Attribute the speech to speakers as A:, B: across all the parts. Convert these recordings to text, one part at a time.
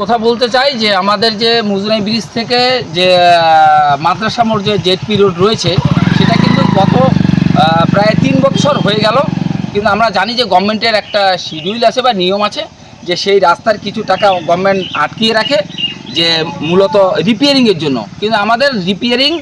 A: কথা বলতে চাই যে আমাদের যে মুজরাই ব্রিজ থেকে যে মাদ্রাসা মোড় যে জেডপি রোড রয়েছে সেটা কিন্তু গত প্রায় 3 বছর হয়ে গেল, কিন্তু আমরা জানি যে গভর্নমেন্টের একটা শিডিউল আছে বা নিয়ম আছে যে সেই রাস্তার কিছু টাকা গভর্নমেন্ট আটকিয়ে রাখে যে মূলত রিপেয়ারিংয়ের জন্য, কিন্তু আমাদের রিপেয়ারিং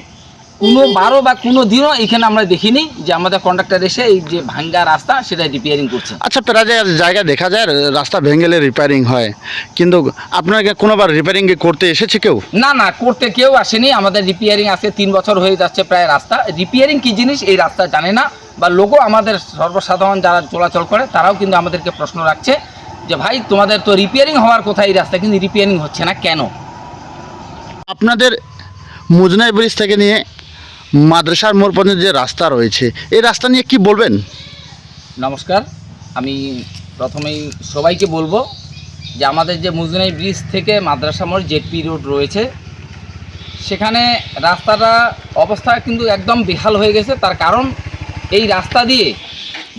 A: কোনো বারো বা কোনো দিনও এখানে আমরা দেখিনি যে আমাদের কন্ট্রাক্টর এসে এই যে ভাঙ্গা রাস্তা সেটা রিপেয়ারিং করছে।
B: আচ্ছা, প্রায় জায়গায় দেখা যায় রাস্তা ভেঙে গেলে রিপেয়ারিং হয়, কিন্তু আপনাকে কোনোবার রিপেয়ারিং করতে এসেছে কেউ?
A: না না, করতে কেউ আসেনি। আমাদের রিপেয়ারিং আজকে 3 বছর হয়ে যাচ্ছে প্রায়। রাস্তা রিপেয়ারিং কী জিনিস এই রাস্তা জানে না, বা লোকও আমাদের সর্বসাধারণ যারা চলাচল করে তারাও কিন্তু আমাদেরকে প্রশ্ন রাখছে যে ভাই তোমাদের তো রিপেয়ারিং হওয়ার কোথায় এই রাস্তা, কিন্তু রিপেয়ারিং হচ্ছে না কেন?
B: আপনাদের মুজনাই ব্রিজ থেকে নিয়ে মাদ্রাসার মোড় পর্যন্ত যে রাস্তা রয়েছে, এই রাস্তা নিয়ে কি বলবেন?
A: নমস্কার, আমি প্রথমেই সবাইকে বলবো যে আমাদের যে মুজনাই ব্রিজ থেকে মাদ্রাসা মোড় জেডপি রোড রয়েছে সেখানে রাস্তাটা অবস্থা কিন্তু একদম বেহাল হয়ে গেছে। তার কারণ এই রাস্তা দিয়ে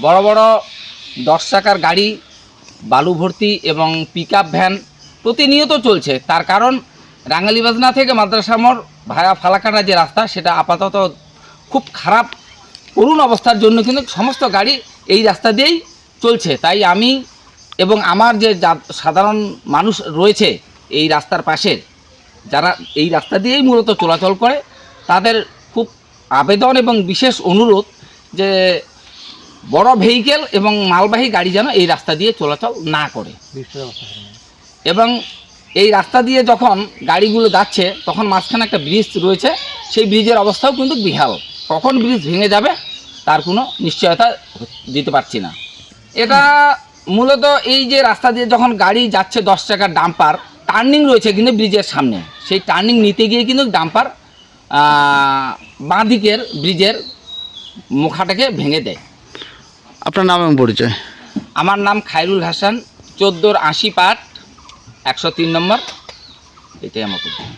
A: বড় বড় 10 চাকার গাড়ি, বালু ভর্তি এবং পিকআপ ভ্যান প্রতিনিয়ত চলছে। তার কারণ রাঙ্গালিবাজনা থেকে মাদ্রাসা মোড় ভায়া ফালাকাটা যে রাস্তা সেটা আপাতত খুব খারাপ করুণ অবস্থার জন্য কিন্তু সমস্ত গাড়ি এই রাস্তা দিয়েই চলছে। তাই আমি এবং আমার যে সাধারণ মানুষ রয়েছে এই রাস্তার পাশের, যারা এই রাস্তা দিয়েই মূলত চলাচল করে, তাদের খুব আবেদন এবং বিশেষ অনুরোধ যে বড় ভেহিকেল এবং মালবাহী গাড়ি যেন এই রাস্তা দিয়ে চলাচল না করে। এবং এই রাস্তা দিয়ে যখন গাড়িগুলো যাচ্ছে তখন মাঝখানে একটা ব্রিজ রয়েছে, সেই ব্রিজের অবস্থাও কিন্তু বিহাল। কখন ব্রিজ ভেঙে যাবে তার কোনো নিশ্চয়তা দিতে পারছি না। এটা মূলত এই যে রাস্তা দিয়ে যখন গাড়ি যাচ্ছে 10 চাকার ডাম্পার, টার্নিং রয়েছে কিন্তু ব্রিজের সামনে, সেই টার্নিং নিতে গিয়ে কিন্তু ডাম্পার বাঁ দিকের ব্রিজের মুখাটাকে ভেঙে দেয়।
B: আপনার নাম এবং পরিচয়?
A: আমার নাম খায়রুল হাসান, 14-80 পাট 103 নম্বর, এটাই আমার পরিচয়।